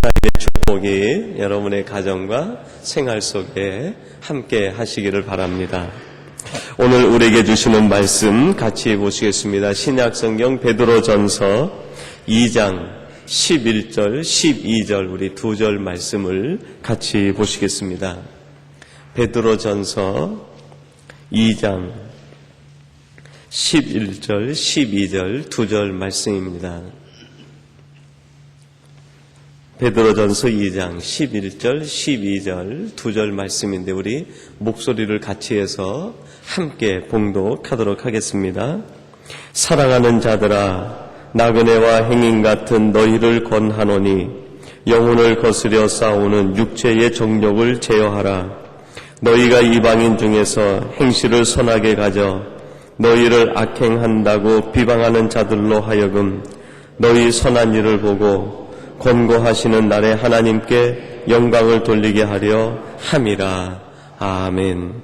하나님의 축복이 여러분의 가정과 생활 속에 함께 하시기를 바랍니다. 오늘 우리에게 주시는 말씀 같이 보시겠습니다. 신약성경 베드로전서 2장 11절, 12절 우리 두 절 말씀을 같이 보시겠습니다. 베드로전서 2장 11절, 12절 두 절 말씀입니다. 베드로전서 2장 11절, 12절 두 절 말씀인데 우리 목소리를 같이 해서 함께 봉독하도록 하겠습니다. 사랑하는 자들아, 나그네와 행인 같은 너희를 권하노니 영혼을 거스려 싸우는 육체의 정욕을 제어하라. 너희가 이방인 중에서 행실을 선하게 가져 너희를 악행한다고 비방하는 자들로 하여금 너희 선한 일을 보고 권고하시는 날에 하나님께 영광을 돌리게 하려 함이라. 아멘.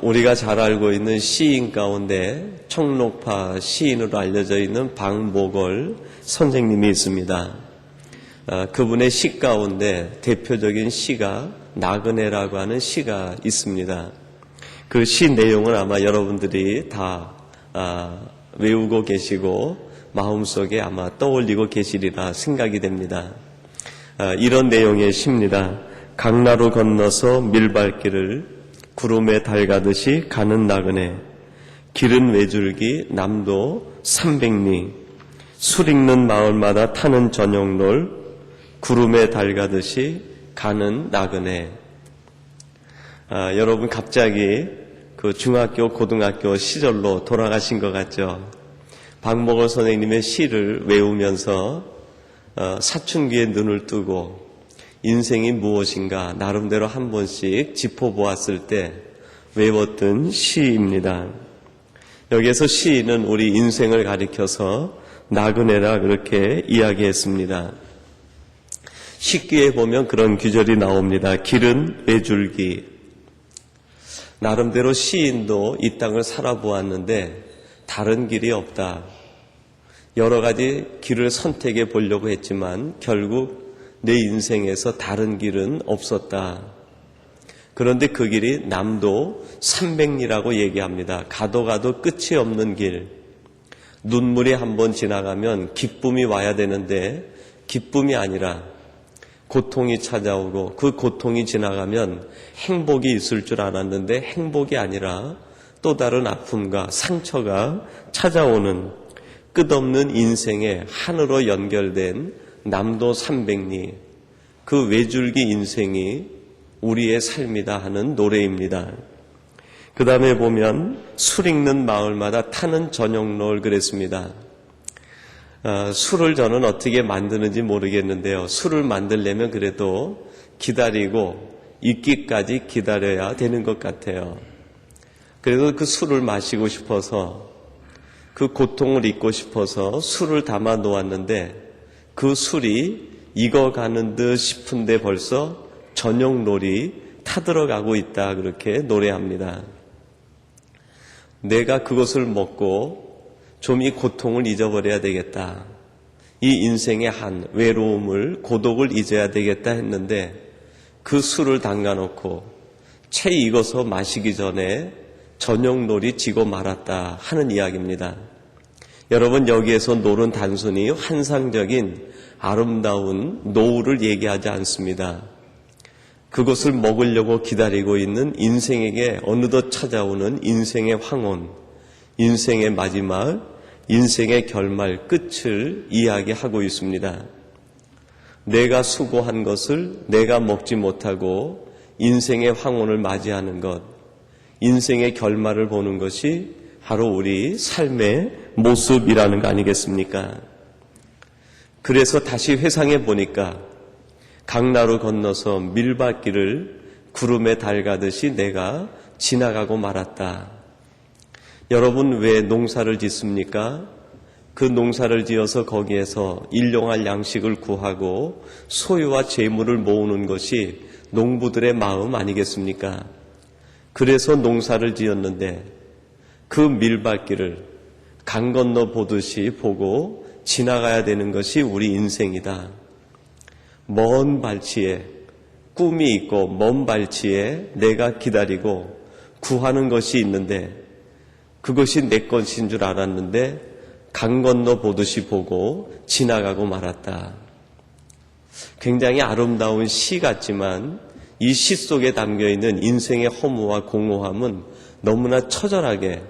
우리가 잘 알고 있는 시인 가운데 청록파 시인으로 알려져 있는 박목월 선생님이 있습니다. 그분의 시 가운데 대표적인 시가 나그네라고 하는 시가 있습니다. 그 시 내용은 아마 여러분들이 다 외우고 계시고 마음속에 아마 떠올리고 계시리라 생각이 됩니다. 이런 내용의 시입니다. 강나루 건너서 밀발길을 구름에 달가듯이 가는 나그네, 길은 외줄기 남도 300리, 술 익는 마을마다 타는 저녁놀, 구름에 달가듯이 가는 나그네. 여러분 갑자기 그 중학교, 고등학교 시절로 돌아가신 것 같죠? 박목월 선생님의 시를 외우면서 사춘기에 눈을 뜨고 인생이 무엇인가 나름대로 한 번씩 짚어보았을 때 외웠던 시입니다. 여기에서 시인은 우리 인생을 가리켜서 나그네라 그렇게 이야기했습니다. 식기에 보면 그런 규절이 나옵니다. 길은 외줄기. 나름대로 시인도 이 땅을 살아보았는데 다른 길이 없다. 여러 가지 길을 선택해 보려고 했지만 결국 내 인생에서 다른 길은 없었다. 그런데 그 길이 남도 300리라고 얘기합니다. 가도 가도 끝이 없는 길. 눈물이 한번 지나가면 기쁨이 와야 되는데 기쁨이 아니라 고통이 찾아오고 그 고통이 지나가면 행복이 있을 줄 알았는데 행복이 아니라 또 다른 아픔과 상처가 찾아오는 끝없는 인생의 한으로 연결된 남도 300리, 그 외줄기 인생이 우리의 삶이다 하는 노래입니다. 그 다음에 보면 술 익는 마을마다 타는 저녁놀 그랬습니다. 술을 저는 어떻게 만드는지 모르겠는데요. 술을 만들려면 그래도 기다리고 익기까지 기다려야 되는 것 같아요. 그래서 그 술을 마시고 싶어서 그 고통을 잊고 싶어서 술을 담아 놓았는데 그 술이 익어가는 듯 싶은데 벌써 저녁놀이 타들어가고 있다 그렇게 노래합니다. 내가 그것을 먹고 좀 이 고통을 잊어버려야 되겠다. 이 인생의 한 외로움을 고독을 잊어야 되겠다 했는데 그 술을 담가놓고 채 익어서 마시기 전에 저녁놀이 지고 말았다 하는 이야기입니다. 여러분 여기에서 놀은 단순히 환상적인 아름다운 노을을 얘기하지 않습니다. 그것을 먹으려고 기다리고 있는 인생에게 어느덧 찾아오는 인생의 황혼, 인생의 마지막, 인생의 결말 끝을 이야기하고 있습니다. 내가 수고한 것을 내가 먹지 못하고 인생의 황혼을 맞이하는 것, 인생의 결말을 보는 것이 바로 우리 삶의 모습이라는 거 아니겠습니까? 그래서 다시 회상해 보니까 강나루 건너서 밀밭길을 구름에 달가듯이 내가 지나가고 말았다. 여러분 왜 농사를 짓습니까? 그 농사를 지어서 거기에서 일용할 양식을 구하고 소유와 재물을 모으는 것이 농부들의 마음 아니겠습니까? 그래서 농사를 지었는데 그 밀밭길을 강 건너 보듯이 보고 지나가야 되는 것이 우리 인생이다. 먼 발치에 꿈이 있고 먼 발치에 내가 기다리고 구하는 것이 있는데 그것이 내 것인 줄 알았는데 강 건너 보듯이 보고 지나가고 말았다. 굉장히 아름다운 시 같지만 이 시 속에 담겨있는 인생의 허무와 공허함은 너무나 처절하게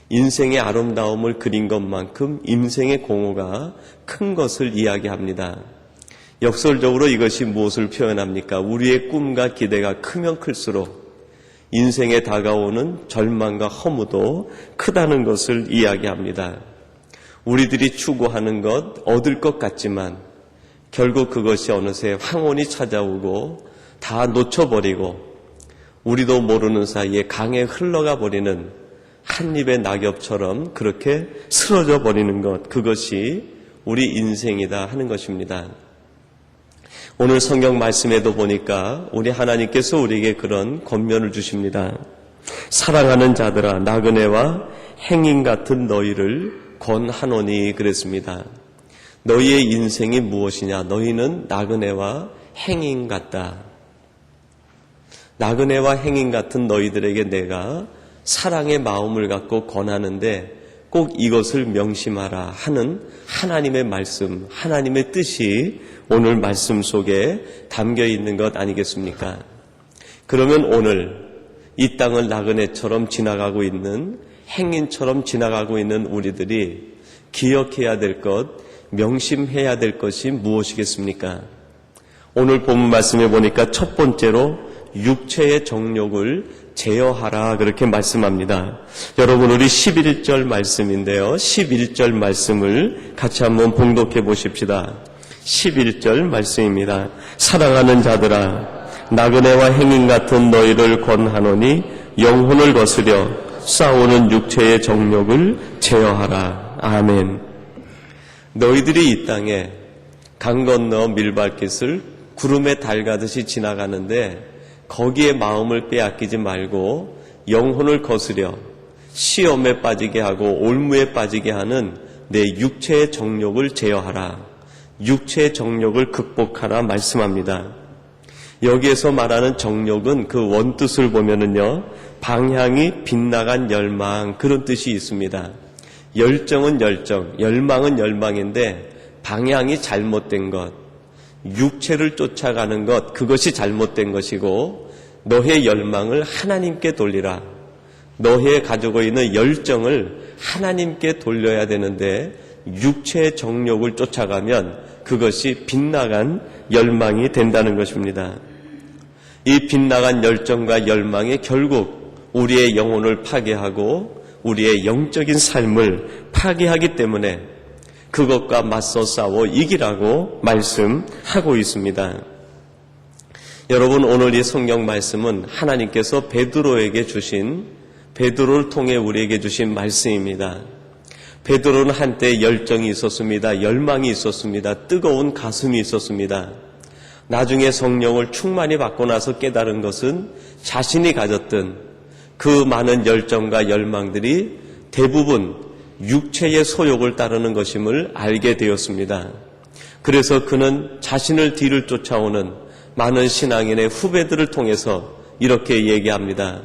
인생의 아름다움을 그린 것만큼 인생의 공허가 큰 것을 이야기합니다. 역설적으로 이것이 무엇을 표현합니까? 우리의 꿈과 기대가 크면 클수록 인생에 다가오는 절망과 허무도 크다는 것을 이야기합니다. 우리들이 추구하는 것, 얻을 것 같지만 결국 그것이 어느새 황혼이 찾아오고 다 놓쳐버리고 우리도 모르는 사이에 강에 흘러가 버리는 한 입의 낙엽처럼 그렇게 쓰러져 버리는 것, 그것이 우리 인생이다 하는 것입니다. 오늘 성경 말씀에도 보니까 우리 하나님께서 우리에게 그런 권면을 주십니다. 사랑하는 자들아 나그네와 행인 같은 너희를 권하노니 그랬습니다. 너희의 인생이 무엇이냐? 너희는 나그네와 행인 같다. 나그네와 행인 같은 너희들에게 내가 사랑의 마음을 갖고 권하는데 꼭 이것을 명심하라 하는 하나님의 말씀, 하나님의 뜻이 오늘 말씀 속에 담겨 있는 것 아니겠습니까? 그러면 오늘 이 땅을 나그네처럼 지나가고 있는 행인처럼 지나가고 있는 우리들이 기억해야 될 것, 명심해야 될 것이 무엇이겠습니까? 오늘 본문 말씀에 보니까 첫 번째로 육체의 정욕을 제어하라 그렇게 말씀합니다. 여러분 우리 11절 말씀인데요. 11절 말씀을 같이 한번 봉독해 보십시다. 11절 말씀입니다. 사랑하는 자들아 나그네와 행인 같은 너희를 권하노니 영혼을 거스려 싸우는 육체의 정욕을 제어하라. 아멘. 너희들이 이 땅에 강 건너 밀밭깃을 구름에 달 가듯이 지나가는데 거기에 마음을 빼앗기지 말고 영혼을 거스려 시험에 빠지게 하고 올무에 빠지게 하는 내 육체의 정욕을 제어하라. 육체의 정욕을 극복하라 말씀합니다. 여기에서 말하는 정욕은 그 원뜻을 보면은요, 방향이 빗나간 열망 그런 뜻이 있습니다. 열정은 열정, 열망은 열망인데 방향이 잘못된 것, 육체를 쫓아가는 것, 그것이 잘못된 것이고 너의 열망을 하나님께 돌리라. 너의 가지고 있는 열정을 하나님께 돌려야 되는데 육체의 정욕을 쫓아가면 그것이 빗나간 열망이 된다는 것입니다. 이 빗나간 열정과 열망이 결국 우리의 영혼을 파괴하고 우리의 영적인 삶을 파괴하기 때문에 그것과 맞서 싸워 이기라고 말씀하고 있습니다. 여러분 오늘 이 성경 말씀은 하나님께서 베드로에게 주신, 베드로를 통해 우리에게 주신 말씀입니다. 베드로는 한때 열정이 있었습니다. 열망이 있었습니다. 뜨거운 가슴이 있었습니다. 나중에 성령을 충만히 받고 나서 깨달은 것은 자신이 가졌던 그 많은 열정과 열망들이 대부분 육체의 소욕을 따르는 것임을 알게 되었습니다. 그래서 그는 자신을 뒤를 쫓아오는 많은 신앙인의 후배들을 통해서 이렇게 얘기합니다.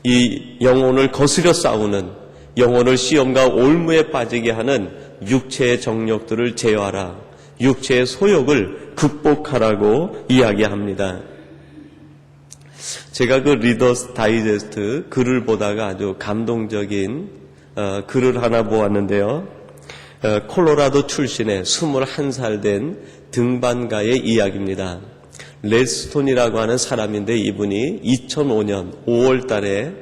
이 영혼을 거스려 싸우는, 영혼을 시험과 올무에 빠지게 하는 육체의 정욕들을 제어하라. 육체의 소욕을 극복하라고 이야기합니다. 제가 그 리더스 다이제스트 글을 보다가 아주 감동적인 글을 하나 보았는데요. 콜로라도 출신의 21살 된 등반가의 이야기입니다. 레스톤이라고 하는 사람인데 이분이 2005년 5월 달에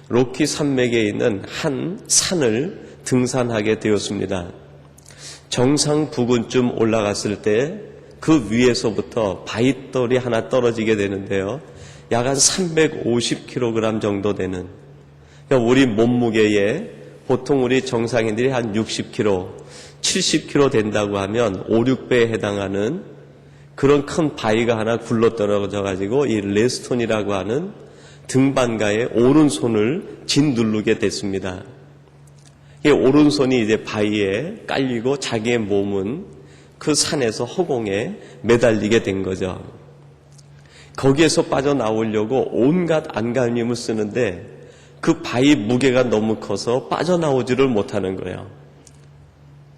로키 산맥에 있는 한 산을 등산하게 되었습니다. 정상 부근쯤 올라갔을 때 그 위에서부터 바위돌이 하나 떨어지게 되는데요. 약 한 350kg 정도 되는, 그러니까 우리 몸무게에 보통 우리 정상인들이 한 60kg, 70kg 된다고 하면 5, 6배에 해당하는 그런 큰 바위가 하나 굴러 떨어져 가지고 이 레스톤이라고 하는 등반가의 오른손을 짓누르게 됐습니다. 이 오른손이 이제 바위에 깔리고 자기의 몸은 그 산에서 허공에 매달리게 된 거죠. 거기에서 빠져나오려고 온갖 안간힘을 쓰는데 그 바위 무게가 너무 커서 빠져나오지를 못하는 거예요.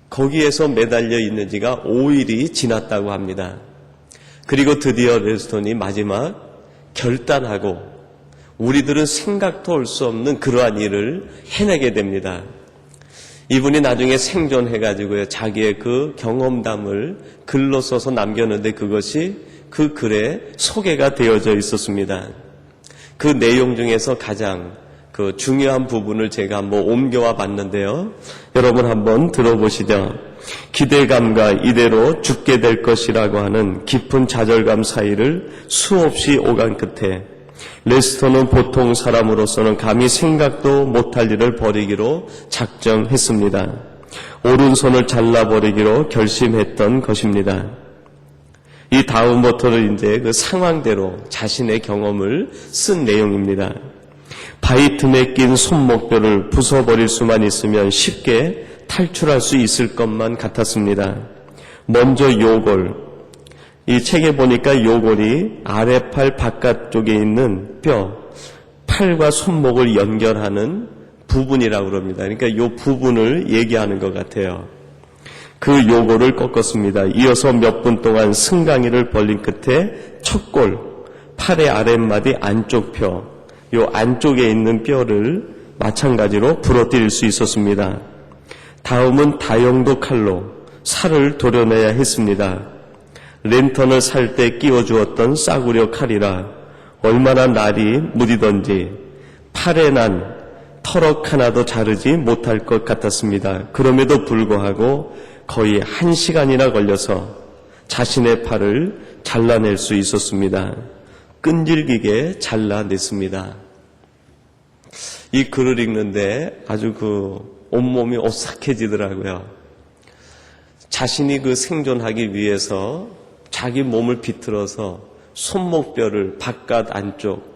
거기에서 매달려 있는 지가 5일이 지났다고 합니다. 그리고 드디어 레스톤이 마지막 결단하고 우리들은 생각도 할 수 없는 그러한 일을 해내게 됩니다. 이분이 나중에 생존해가지고요, 자기의 그 경험담을 글로 써서 남겼는데 그것이 그 글에 소개가 되어져 있었습니다. 그 내용 중에서 가장 그 중요한 부분을 제가 한번 옮겨와 봤는데요. 여러분 한번 들어보시죠. 기대감과 이대로 죽게 될 것이라고 하는 깊은 좌절감 사이를 수없이 오간 끝에 레스터는 보통 사람으로서는 감히 생각도 못할 일을 벌이기로 작정했습니다. 오른손을 잘라버리기로 결심했던 것입니다. 이 다음부터는 이제 그 상황대로 자신의 경험을 쓴 내용입니다. 바위 틈에 낀 손목뼈를 부숴버릴 수만 있으면 쉽게 탈출할 수 있을 것만 같았습니다. 먼저 요골, 이 책에 보니까 요골이 아래팔 바깥쪽에 있는 뼈, 팔과 손목을 연결하는 부분이라고 그럽니다. 그러니까 이 부분을 얘기하는 것 같아요. 그 요골을 꺾었습니다. 이어서 몇 분 동안 승강이를 벌린 끝에 척골, 팔의 아랫마디 안쪽 뼈, 요 안쪽에 있는 뼈를 마찬가지로 부러뜨릴 수 있었습니다. 다음은 다용도 칼로 살을 도려내야 했습니다. 랜턴을 살 때 끼워주었던 싸구려 칼이라 얼마나 날이 무디던지 팔에 난 터럭 하나도 자르지 못할 것 같았습니다. 그럼에도 불구하고 거의 1시간이나 걸려서 자신의 팔을 잘라낼 수 있었습니다. 끈질기게 잘라냈습니다. 이 글을 읽는데 아주 온몸이 오싹해지더라고요. 자신이 그 생존하기 위해서 자기 몸을 비틀어서 손목뼈를 바깥 안쪽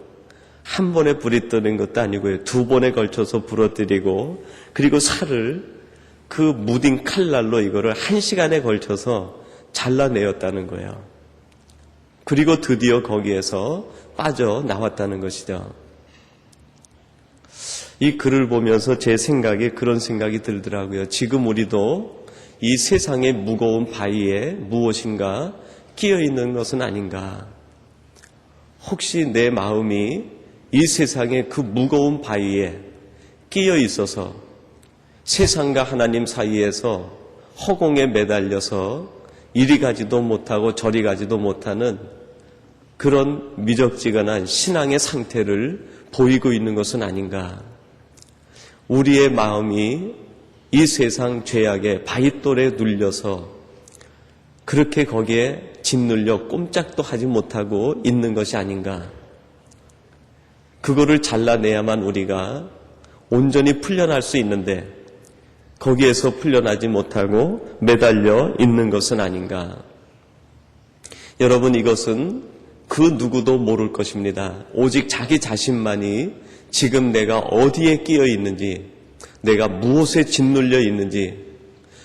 한 번에 부러뜨린 것도 아니고요. 2번에 걸쳐서 부러뜨리고 그리고 살을 그 무딘 칼날로 이거를 1시간에 걸쳐서 잘라내었다는 거예요. 그리고 드디어 거기에서 빠져나왔다는 것이죠. 이 글을 보면서 제 생각에 그런 생각이 들더라고요. 지금 우리도 이 세상의 무거운 바위에 무엇인가 끼어 있는 것은 아닌가. 혹시 내 마음이 이 세상의 그 무거운 바위에 끼어 있어서 세상과 하나님 사이에서 허공에 매달려서 이리 가지도 못하고 저리 가지도 못하는 그런 미적지근한 신앙의 상태를 보이고 있는 것은 아닌가. 우리의 마음이 이 세상 죄악의 바윗돌에 눌려서 그렇게 거기에 짓눌려 꼼짝도 하지 못하고 있는 것이 아닌가. 그거를 잘라내야만 우리가 온전히 풀려날 수 있는데 거기에서 풀려나지 못하고 매달려 있는 것은 아닌가. 여러분, 이것은 그 누구도 모를 것입니다. 오직 자기 자신만이 지금 내가 어디에 끼어 있는지, 내가 무엇에 짓눌려 있는지,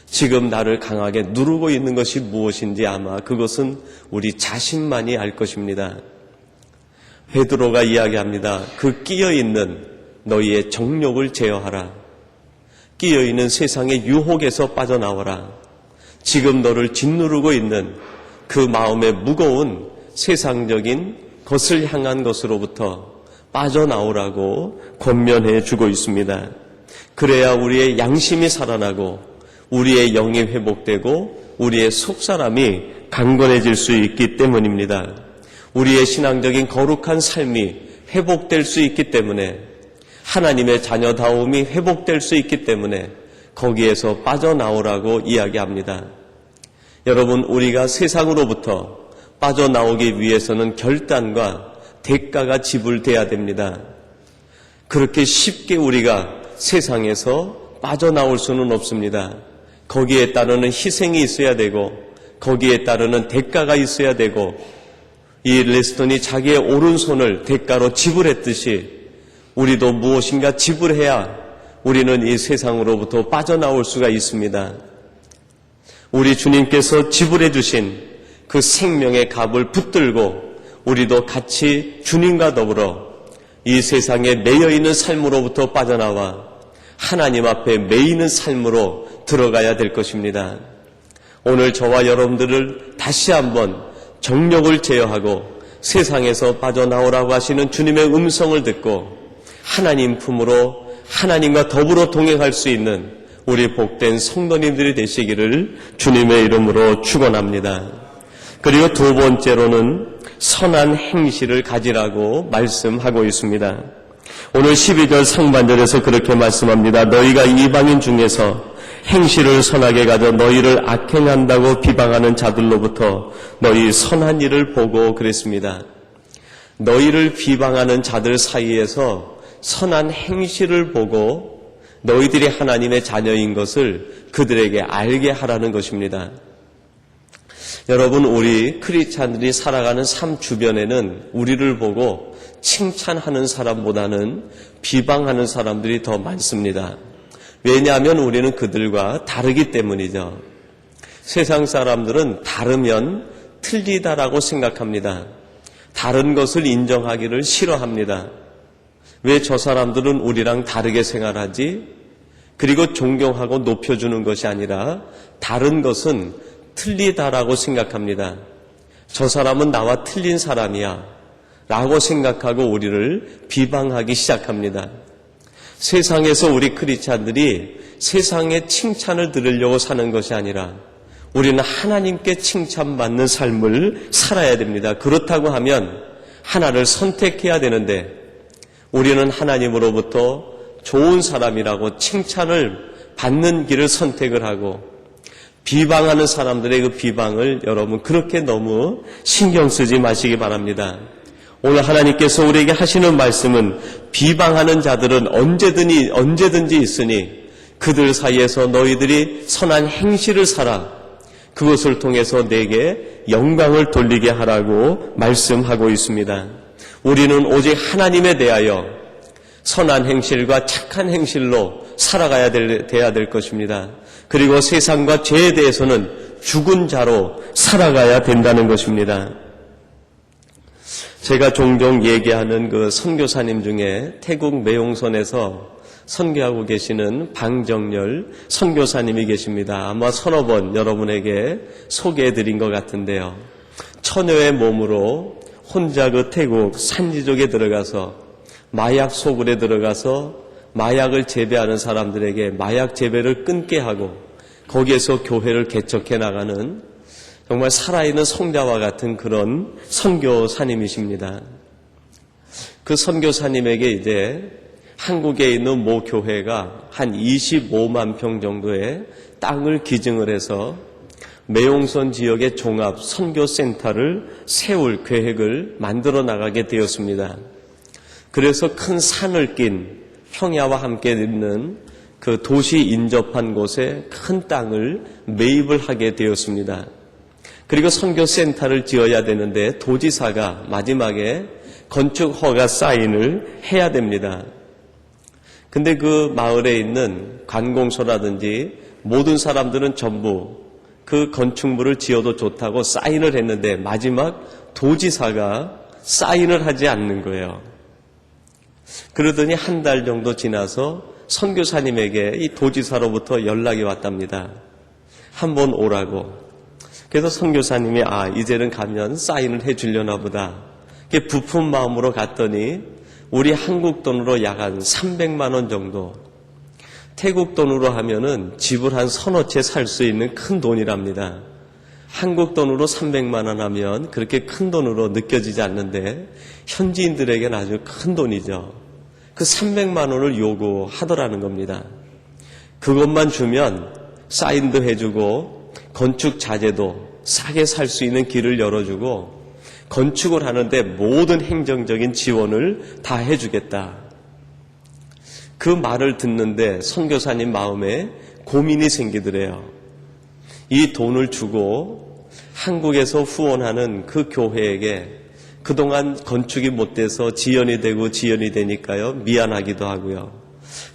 지금 나를 강하게 누르고 있는 것이 무엇인지 아마 그것은 우리 자신만이 알 것입니다. 베드로가 이야기합니다. 그 끼어 있는 너희의 정욕을 제어하라. 끼어 있는 세상의 유혹에서 빠져나와라. 지금 너를 짓누르고 있는 그 마음의 무거운 세상적인 것을 향한 것으로부터 빠져나오라고 권면해 주고 있습니다. 그래야 우리의 양심이 살아나고 우리의 영이 회복되고 우리의 속사람이 강건해질 수 있기 때문입니다. 우리의 신앙적인 거룩한 삶이 회복될 수 있기 때문에, 하나님의 자녀다움이 회복될 수 있기 때문에 거기에서 빠져나오라고 이야기합니다. 여러분, 우리가 세상으로부터 빠져나오기 위해서는 결단과 대가가 지불돼야 됩니다. 그렇게 쉽게 우리가 세상에서 빠져나올 수는 없습니다. 거기에 따르는 희생이 있어야 되고 거기에 따르는 대가가 있어야 되고, 이 레스턴이 자기의 오른손을 대가로 지불했듯이 우리도 무엇인가 지불해야 우리는 이 세상으로부터 빠져나올 수가 있습니다. 우리 주님께서 지불해 주신 그 생명의 값을 붙들고 우리도 같이 주님과 더불어 이 세상에 매여있는 삶으로부터 빠져나와 하나님 앞에 매이는 삶으로 들어가야 될 것입니다. 오늘 저와 여러분들을 다시 한번 정욕을 제어하고 세상에서 빠져나오라고 하시는 주님의 음성을 듣고 하나님 품으로 하나님과 더불어 동행할 수 있는 우리 복된 성도님들이 되시기를 주님의 이름으로 축원합니다. 그리고 두 번째로는 선한 행실을 가지라고 말씀하고 있습니다. 오늘 12절 상반절에서 그렇게 말씀합니다. 너희가 이방인 중에서 행실을 선하게 가져 너희를 악행한다고 비방하는 자들로부터 너희 선한 일을 보고 그랬습니다. 너희를 비방하는 자들 사이에서 선한 행실을 보고 너희들이 하나님의 자녀인 것을 그들에게 알게 하라는 것입니다. 여러분, 우리 크리스찬들이 살아가는 삶 주변에는 우리를 보고 칭찬하는 사람보다는 비방하는 사람들이 더 많습니다. 왜냐하면 우리는 그들과 다르기 때문이죠. 세상 사람들은 다르면 틀리다라고 생각합니다. 다른 것을 인정하기를 싫어합니다. 왜 저 사람들은 우리랑 다르게 생활하지? 그리고 존경하고 높여주는 것이 아니라 다른 것은 틀리다라고 생각합니다. 저 사람은 나와 틀린 사람이야 라고 생각하고 우리를 비방하기 시작합니다. 세상에서 우리 크리스찬들이 세상의 칭찬을 들으려고 사는 것이 아니라 우리는 하나님께 칭찬받는 삶을 살아야 됩니다. 그렇다고 하면 하나를 선택해야 되는데 우리는 하나님으로부터 좋은 사람이라고 칭찬을 받는 길을 선택을 하고 비방하는 사람들의 그 비방을 여러분 그렇게 너무 신경 쓰지 마시기 바랍니다. 오늘 하나님께서 우리에게 하시는 말씀은 비방하는 자들은 언제든지 있으니 그들 사이에서 너희들이 선한 행실을 살아 그것을 통해서 내게 영광을 돌리게 하라고 말씀하고 있습니다. 우리는 오직 하나님에 대하여 선한 행실과 착한 행실로 살아가야 돼야 될 것입니다. 그리고 세상과 죄에 대해서는 죽은 자로 살아가야 된다는 것입니다. 제가 종종 얘기하는 그 선교사님 중에 태국 매용선에서 선교하고 계시는 방정열 선교사님이 계십니다. 아마 서너 번 여러분에게 소개해드린 것 같은데요. 처녀의 몸으로 혼자 그 태국 산지족에 들어가서 마약 소굴에 들어가서 마약을 재배하는 사람들에게 마약 재배를 끊게 하고 거기에서 교회를 개척해 나가는 정말 살아있는 성자와 같은 그런 선교사님이십니다. 그 선교사님에게 이제 한국에 있는 모 교회가 한 25만 평 정도의 땅을 기증을 해서 매용선 지역의 종합 선교센터를 세울 계획을 만들어 나가게 되었습니다. 그래서 큰 산을 낀 평야와 함께 있는 그 도시 인접한 곳에 큰 땅을 매입을 하게 되었습니다. 그리고 선교센터를 지어야 되는데 도지사가 마지막에 건축 허가 사인을 해야 됩니다. 근데 그 마을에 있는 관공서라든지 모든 사람들은 전부 그 건축물을 지어도 좋다고 사인을 했는데 마지막 도지사가 사인을 하지 않는 거예요. 그러더니 한 달 정도 지나서 선교사님에게 이 도지사로부터 연락이 왔답니다. 한번 오라고. 그래서 선교사님이 이제는 가면 사인을 해 주려나 보다. 부푼 마음으로 갔더니 우리 한국 돈으로 약 한 300만 원 정도, 태국 돈으로 하면은 집을 한 서너 채 살 수 있는 큰 돈이랍니다. 한국 돈으로 300만 원 하면 그렇게 큰 돈으로 느껴지지 않는데 현지인들에게는 아주 큰 돈이죠. 그 300만 원을 요구하더라는 겁니다. 그것만 주면 사인도 해주고 건축 자재도 싸게 살 수 있는 길을 열어주고 건축을 하는데 모든 행정적인 지원을 다 해주겠다. 그 말을 듣는데 선교사님 마음에 고민이 생기더래요. 이 돈을 주고 한국에서 후원하는 그 교회에게 그동안 건축이 못 돼서 지연이 되고 지연이 되니까요. 미안하기도 하고요.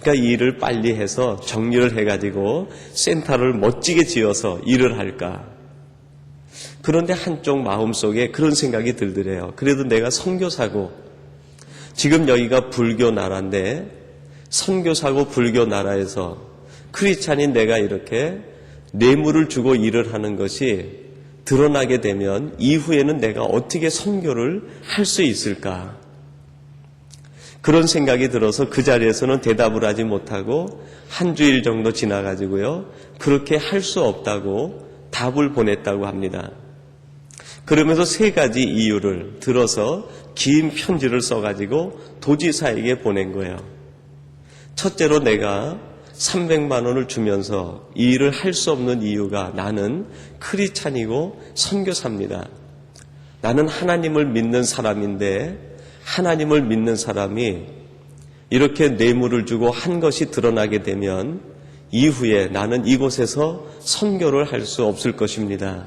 그러니까 이 일을 빨리 해서 정리를 해가지고 센터를 멋지게 지어서 일을 할까. 그런데 한쪽 마음속에 그런 생각이 들더래요. 그래도 내가 선교사고, 지금 여기가 불교 나라인데 선교사고 불교 나라에서 크리스찬인 내가 이렇게 뇌물을 주고 일을 하는 것이 드러나게 되면 이후에는 내가 어떻게 선교를 할 수 있을까? 그런 생각이 들어서 그 자리에서는 대답을 하지 못하고 한 주일 정도 지나가지고요. 그렇게 할 수 없다고 답을 보냈다고 합니다. 그러면서 3가지 이유를 들어서 긴 편지를 써가지고 도지사에게 보낸 거예요. 첫째로 내가 300만 원을 주면서 이 일을 할 수 없는 이유가 나는 크리스찬이고 선교사입니다. 나는 하나님을 믿는 사람인데 하나님을 믿는 사람이 이렇게 뇌물을 주고 한 것이 드러나게 되면 이후에 나는 이곳에서 선교를 할 수 없을 것입니다.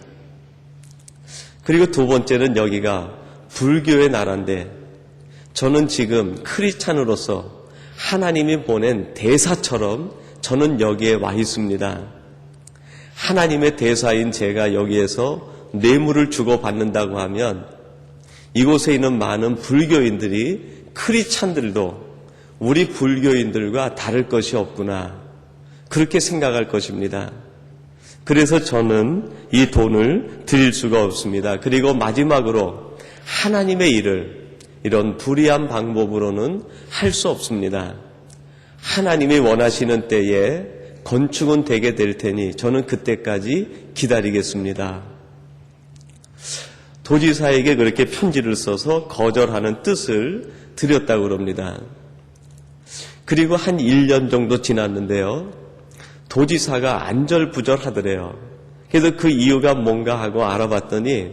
그리고 2번째는 여기가 불교의 나라인데 저는 지금 크리스찬으로서 하나님이 보낸 대사처럼 저는 여기에 와 있습니다. 하나님의 대사인 제가 여기에서 뇌물을 주고받는다고 하면 이곳에 있는 많은 불교인들이 크리스찬들도 우리 불교인들과 다를 것이 없구나. 그렇게 생각할 것입니다. 그래서 저는 이 돈을 드릴 수가 없습니다. 그리고 마지막으로 하나님의 일을 이런 불의한 방법으로는 할 수 없습니다. 하나님이 원하시는 때에 건축은 되게 될 테니 저는 그때까지 기다리겠습니다. 도지사에게 그렇게 편지를 써서 거절하는 뜻을 드렸다고 그럽니다. 그리고 한 1년 정도 지났는데요. 도지사가 안절부절하더래요. 그래서 그 이유가 뭔가 하고 알아봤더니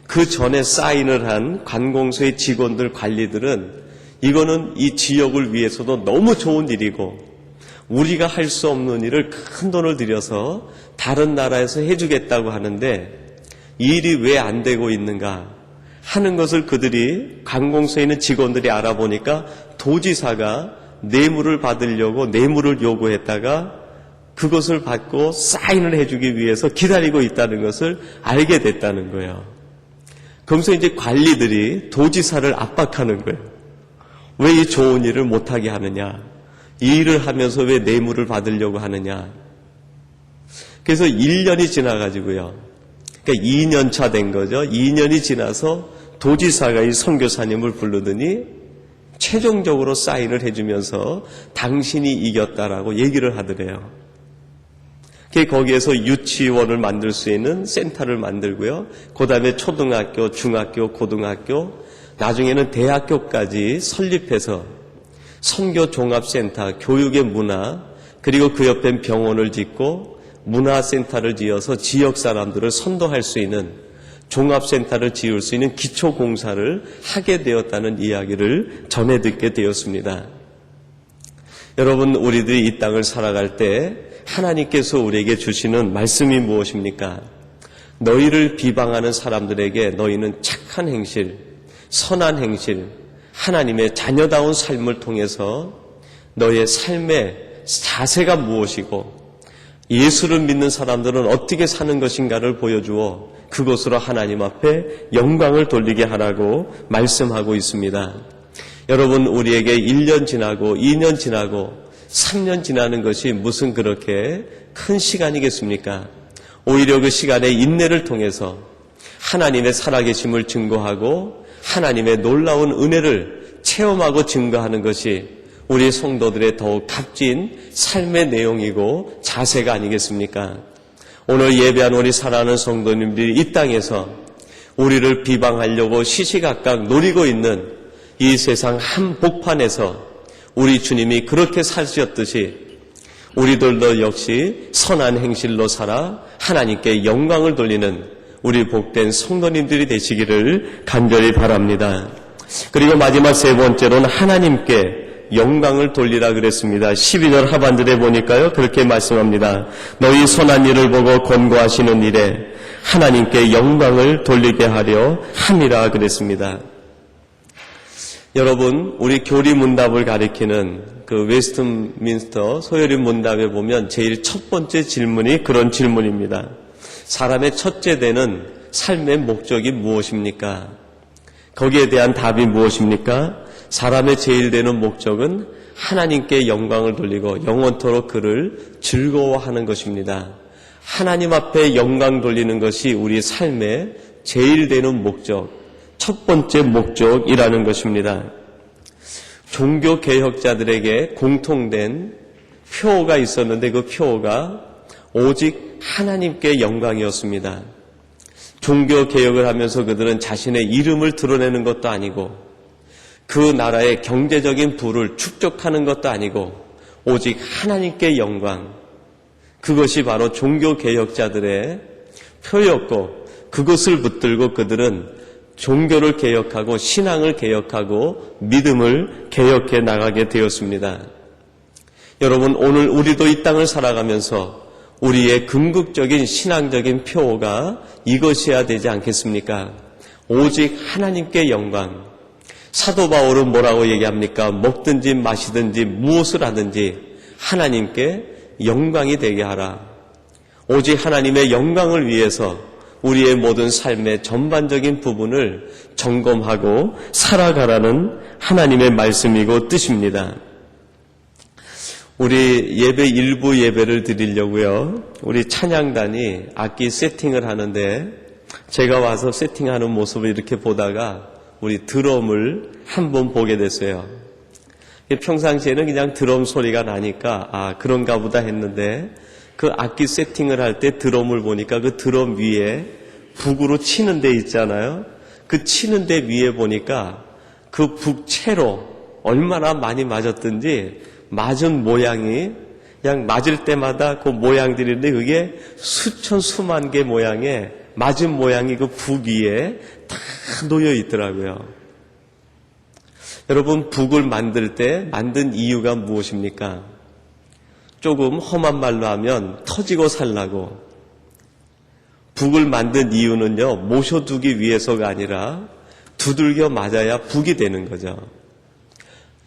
그 전에 사인을 한 관공서의 직원들 관리들은 이거는 이 지역을 위해서도 너무 좋은 일이고 우리가 할 수 없는 일을 큰 돈을 들여서 다른 나라에서 해주겠다고 하는데 이 일이 왜 안 되고 있는가 하는 것을 그들이 관공서에 있는 직원들이 알아보니까 도지사가 뇌물을 받으려고 뇌물을 요구했다가 그것을 받고 사인을 해주기 위해서 기다리고 있다는 것을 알게 됐다는 거예요. 그러면서 이제 관리들이 도지사를 압박하는 거예요. 왜 이 좋은 일을 못하게 하느냐? 이 일을 하면서 왜 뇌물을 받으려고 하느냐? 그래서 1년이 지나가지고요. 그러니까 2년 차 된 거죠. 2년이 지나서 도지사가 이 선교사님을 부르더니 최종적으로 사인을 해주면서 당신이 이겼다라고 얘기를 하더래요. 거기에서 유치원을 만들 수 있는 센터를 만들고요. 그 다음에 초등학교, 중학교, 고등학교, 나중에는 대학교까지 설립해서 선교 종합센터, 교육의 문화, 그리고 그 옆엔 병원을 짓고 문화센터를 지어서 지역 사람들을 선도할 수 있는 종합센터를 지을 수 있는 기초공사를 하게 되었다는 이야기를 전해 듣게 되었습니다. 여러분, 우리들이 이 땅을 살아갈 때 하나님께서 우리에게 주시는 말씀이 무엇입니까? 너희를 비방하는 사람들에게 너희는 착한 행실, 선한 행실, 하나님의 자녀다운 삶을 통해서 너의 삶의 자세가 무엇이고 예수를 믿는 사람들은 어떻게 사는 것인가를 보여주어 그것으로 하나님 앞에 영광을 돌리게 하라고 말씀하고 있습니다. 여러분, 우리에게 1년 지나고 2년 지나고 3년 지나는 것이 무슨 그렇게 큰 시간이겠습니까? 오히려 그 시간의 인내를 통해서 하나님의 살아계심을 증거하고 하나님의 놀라운 은혜를 체험하고 증거하는 것이 우리 성도들의 더욱 값진 삶의 내용이고 자세가 아니겠습니까? 오늘 예배한 우리 사랑하는 성도님들이 이 땅에서 우리를 비방하려고 시시각각 노리고 있는 이 세상 한복판에서 우리 주님이 그렇게 사셨듯이 우리들도 역시 선한 행실로 살아 하나님께 영광을 돌리는 우리 복된 성도님들이 되시기를 간절히 바랍니다. 그리고 마지막 3번째로는 하나님께 영광을 돌리라 그랬습니다. 12절 하반절에 보니까요, 그렇게 말씀합니다. 너희 선한 일을 보고 권고하시는 일에 하나님께 영광을 돌리게 하려 함이라 그랬습니다. 여러분, 우리 교리문답을 가리키는 그 웨스트민스터 소요리 문답에 보면 제일 첫 번째 질문이 그런 질문입니다. 사람의 첫째 되는 삶의 목적이 무엇입니까? 거기에 대한 답이 무엇입니까? 사람의 제일 되는 목적은 하나님께 영광을 돌리고 영원토록 그를 즐거워하는 것입니다. 하나님 앞에 영광 돌리는 것이 우리 삶의 제일 되는 목적, 첫 번째 목적이라는 것입니다. 종교 개혁자들에게 공통된 표어가 있었는데 그 표어가 오직 하나님께 영광이었습니다. 종교 개혁을 하면서 그들은 자신의 이름을 드러내는 것도 아니고 그 나라의 경제적인 부를 축적하는 것도 아니고 오직 하나님께 영광, 그것이 바로 종교 개혁자들의 표였고 그것을 붙들고 그들은 종교를 개혁하고 신앙을 개혁하고 믿음을 개혁해 나가게 되었습니다. 여러분, 오늘 우리도 이 땅을 살아가면서 우리의 궁극적인 신앙적인 표어가 이것이어야 되지 않겠습니까? 오직 하나님께 영광. 사도 바울은 뭐라고 얘기합니까? 먹든지 마시든지 무엇을 하든지 하나님께 영광이 되게 하라. 오직 하나님의 영광을 위해서 우리의 모든 삶의 전반적인 부분을 점검하고 살아가라는 하나님의 말씀이고 뜻입니다. 우리 예배 일부 예배를 드리려고요. 우리 찬양단이 악기 세팅을 하는데 제가 와서 세팅하는 모습을 이렇게 보다가 우리 드럼을 한번 보게 됐어요. 평상시에는 그냥 드럼 소리가 나니까 그런가 보다 했는데 그 악기 세팅을 할 때 드럼을 보니까 그 드럼 위에 북으로 치는 데 있잖아요. 그 치는 데 위에 보니까 그 북채로 얼마나 많이 맞았든지 맞은 모양이 그냥 맞을 때마다 그 모양들인데 그게 수천 수만 개 모양의 맞은 모양이 그 북 위에 다 놓여 있더라고요. 여러분, 북을 만들 때 만든 이유가 무엇입니까? 조금 험한 말로 하면 터지고 살라고. 북을 만든 이유는요, 모셔두기 위해서가 아니라 두들겨 맞아야 북이 되는 거죠.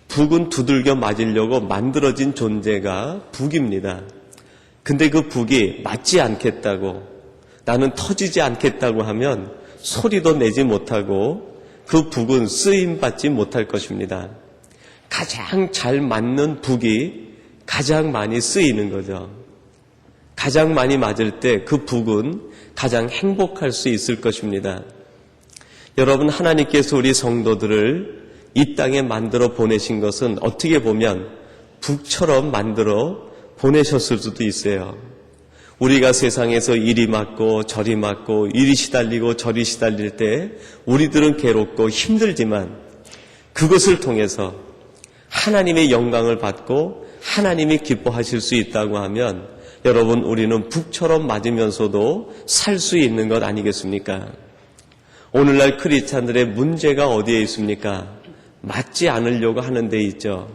북은 두들겨 맞으려고 만들어진 존재가 북입니다. 근데 그 북이 맞지 않겠다고, 나는 터지지 않겠다고 하면 소리도 내지 못하고 그 북은 쓰임받지 못할 것입니다. 가장 잘 맞는 북이 가장 많이 쓰이는 거죠. 가장 많이 맞을 때 그 북은 가장 행복할 수 있을 것입니다. 여러분, 하나님께서 우리 성도들을 이 땅에 만들어 보내신 것은 어떻게 보면 북처럼 만들어 보내셨을 수도 있어요. 우리가 세상에서 이리 맞고 저리 맞고 이리 시달리고 저리 시달릴 때 우리들은 괴롭고 힘들지만 그것을 통해서 하나님의 영광을 받고 하나님이 기뻐하실 수 있다고 하면 여러분, 우리는 북처럼 맞으면서도 살 수 있는 것 아니겠습니까? 오늘날 크리스찬들의 문제가 어디에 있습니까? 맞지 않으려고 하는 데 있죠.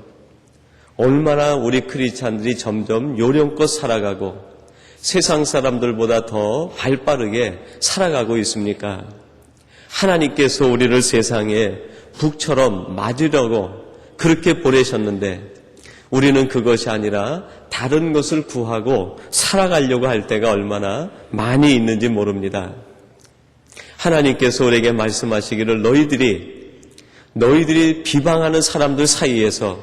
얼마나 우리 크리스찬들이 점점 요령껏 살아가고 세상 사람들보다 더 발빠르게 살아가고 있습니까? 하나님께서 우리를 세상에 북처럼 맞으려고 그렇게 보내셨는데 우리는 그것이 아니라 다른 것을 구하고 살아가려고 할 때가 얼마나 많이 있는지 모릅니다. 하나님께서 우리에게 말씀하시기를 너희들이 비방하는 사람들 사이에서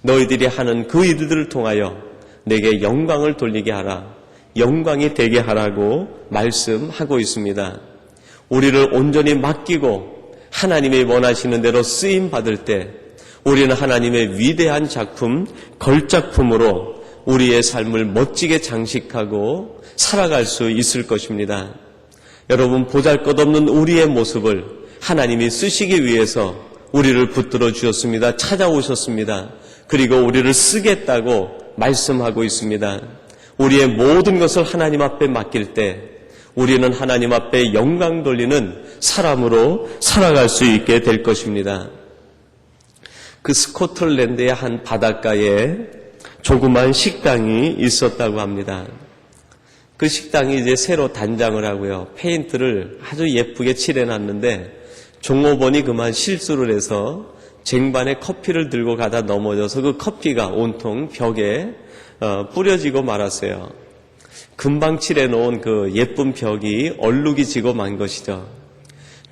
너희들이 하는 그 일들을 통하여 내게 영광을 돌리게 하라. 영광이 되게 하라고 말씀하고 있습니다. 우리를 온전히 맡기고 하나님이 원하시는 대로 쓰임 받을 때 우리는 하나님의 위대한 작품, 걸작품으로 우리의 삶을 멋지게 장식하고 살아갈 수 있을 것입니다. 여러분, 보잘것없는 우리의 모습을 하나님이 쓰시기 위해서 우리를 붙들어 주셨습니다. 찾아오셨습니다. 그리고 우리를 쓰겠다고 말씀하고 있습니다. 우리의 모든 것을 하나님 앞에 맡길 때 우리는 하나님 앞에 영광 돌리는 사람으로 살아갈 수 있게 될 것입니다. 그 스코틀랜드의 한 바닷가에 조그만 식당이 있었다고 합니다. 그 식당이 이제 새로 단장을 하고요. 페인트를 아주 예쁘게 칠해놨는데 종업원이 그만 실수를 해서 쟁반에 커피를 들고 가다 넘어져서 그 커피가 온통 벽에 뿌려지고 말았어요. 금방 칠해놓은 그 예쁜 벽이 얼룩이 지고 만 것이죠.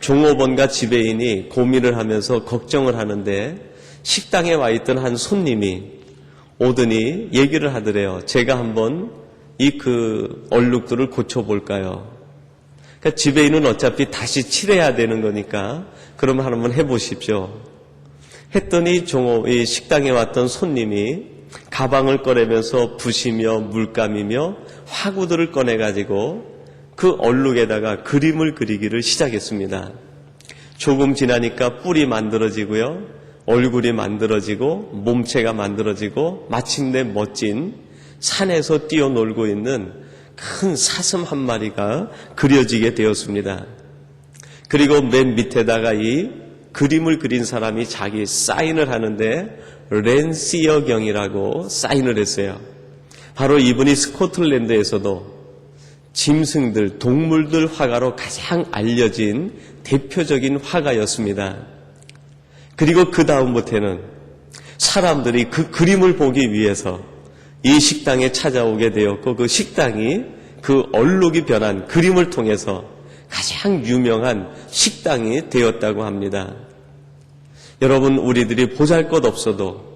종업원과 지배인이 고민을 하면서 걱정을 하는데 식당에 와 있던 한 손님이 오더니 얘기를 하더래요. 제가 한번 그 얼룩들을 고쳐볼까요? 그러니까 지배인은 어차피 다시 칠해야 되는 거니까 그러면 한번 해보십시오. 했더니 이 식당에 왔던 손님이 가방을 꺼내면서 붓이며 물감이며 화구들을 꺼내가지고 그 얼룩에다가 그림을 그리기를 시작했습니다. 조금 지나니까 뿔이 만들어지고요. 얼굴이 만들어지고 몸체가 만들어지고 마침내 멋진 산에서 뛰어놀고 있는 큰 사슴 한 마리가 그려지게 되었습니다. 그리고 맨 밑에다가 이 그림을 그린 사람이 자기 사인을 하는데 랜시어 경이라고 사인을 했어요. 바로 이분이 스코틀랜드에서도 짐승들, 동물들 화가로 가장 알려진 대표적인 화가였습니다. 그리고 그 다음부터는 사람들이 그 그림을 보기 위해서 이 식당에 찾아오게 되었고 그 식당이 그 얼룩이 변한 그림을 통해서 가장 유명한 식당이 되었다고 합니다. 여러분, 우리들이 보잘것없어도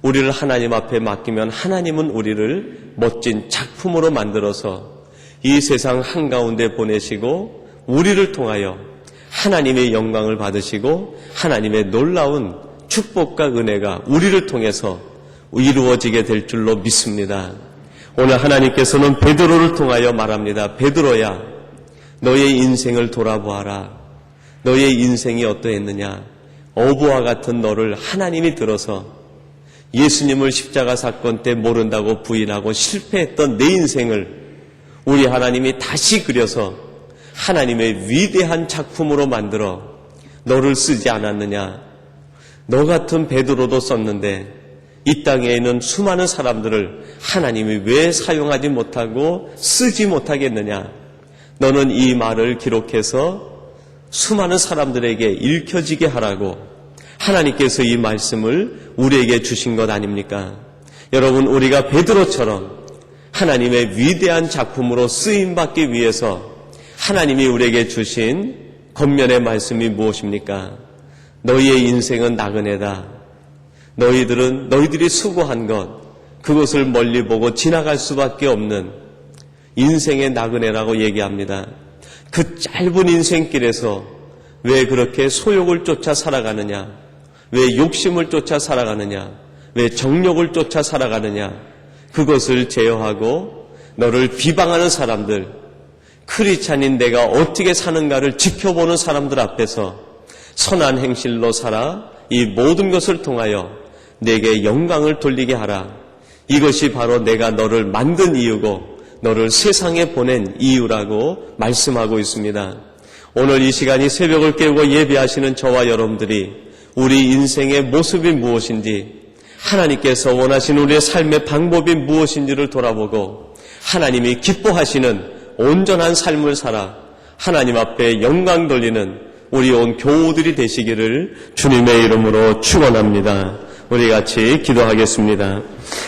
우리를 하나님 앞에 맡기면 하나님은 우리를 멋진 작품으로 만들어서 이 세상 한가운데 보내시고 우리를 통하여 하나님의 영광을 받으시고 하나님의 놀라운 축복과 은혜가 우리를 통해서 이루어지게 될 줄로 믿습니다. 오늘 하나님께서는 베드로를 통하여 말합니다. 베드로야, 너의 인생을 돌아보아라. 너의 인생이 어떠했느냐? 어부와 같은 너를 하나님이 들어서 예수님을 십자가 사건 때 모른다고 부인하고 실패했던 내 인생을 우리 하나님이 다시 그려서 하나님의 위대한 작품으로 만들어 너를 쓰지 않았느냐? 너 같은 베드로도 썼는데 이 땅에 있는 수많은 사람들을 하나님이 왜 사용하지 못하고 쓰지 못하겠느냐? 너는 이 말을 기록해서 수많은 사람들에게 읽혀지게 하라고 하나님께서 이 말씀을 우리에게 주신 것 아닙니까? 여러분, 우리가 베드로처럼 하나님의 위대한 작품으로 쓰임받기 위해서 하나님이 우리에게 주신 권면의 말씀이 무엇입니까? 너희의 인생은 나그네다. 너희들이 수고한 것, 그것을 멀리 보고 지나갈 수밖에 없는 인생의 나그네라고 얘기합니다. 그 짧은 인생길에서 왜 그렇게 소욕을 쫓아 살아가느냐? 왜 욕심을 쫓아 살아가느냐? 왜 정욕을 쫓아 살아가느냐? 그것을 제어하고 너를 비방하는 사람들, 크리스찬인 내가 어떻게 사는가를 지켜보는 사람들 앞에서 선한 행실로 살아 이 모든 것을 통하여 내게 영광을 돌리게 하라. 이것이 바로 내가 너를 만든 이유고 너를 세상에 보낸 이유라고 말씀하고 있습니다. 오늘 이 시간이 새벽을 깨우고 예배하시는 저와 여러분들이 우리 인생의 모습이 무엇인지, 하나님께서 원하시는 우리의 삶의 방법이 무엇인지를 돌아보고 하나님이 기뻐하시는 온전한 삶을 살아 하나님 앞에 영광 돌리는 우리 온 교우들이 되시기를 주님의 이름으로 축원합니다. 우리 같이 기도하겠습니다.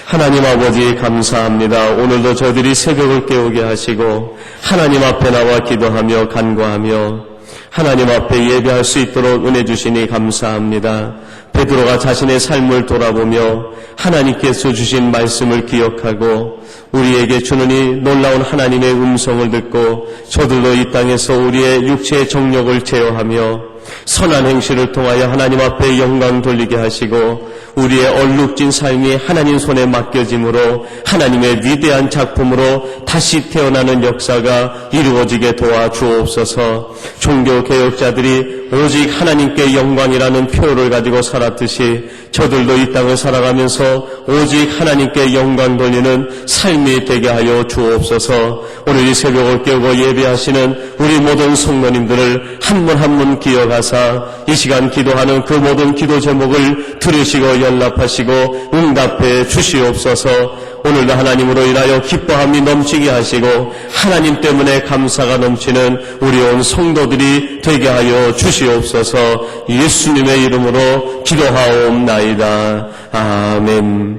하나님 아버지 감사합니다. 오늘도 저희들이 새벽을 깨우게 하시고 하나님 앞에 나와 기도하며 간구하며 하나님 앞에 예배할 수 있도록 은혜 주시니 감사합니다. 베드로가 자신의 삶을 돌아보며 하나님께서 주신 말씀을 기억하고 우리에게 주는 이 놀라운 하나님의 음성을 듣고 저들도 이 땅에서 우리의 육체의 정욕을 제어하며 선한 행실을 통하여 하나님 앞에 영광 돌리게 하시고 우리의 얼룩진 삶이 하나님 손에 맡겨짐으로 하나님의 위대한 작품으로 다시 태어나는 역사가 이루어지게 도와주옵소서. 종교개혁자들이 오직 하나님께 영광이라는 표를 가지고 살았듯이 저들도 이 땅을 살아가면서 오직 하나님께 영광 돌리는 삶이 되게 하여 주옵소서. 오늘 이 새벽을 깨우고 예배하시는 우리 모든 성도님들을 한 분 한 분 기억하시고 하사 이 시간 기도하는 그 모든 기도 제목을 들으시고 연락하시고 응답해 주시옵소서. 오늘도 하나님으로 인하여 기뻐함이 넘치게 하시고 하나님 때문에 감사가 넘치는 우리 온 성도들이 되게 하여 주시옵소서. 예수님의 이름으로 기도하옵나이다. 아멘.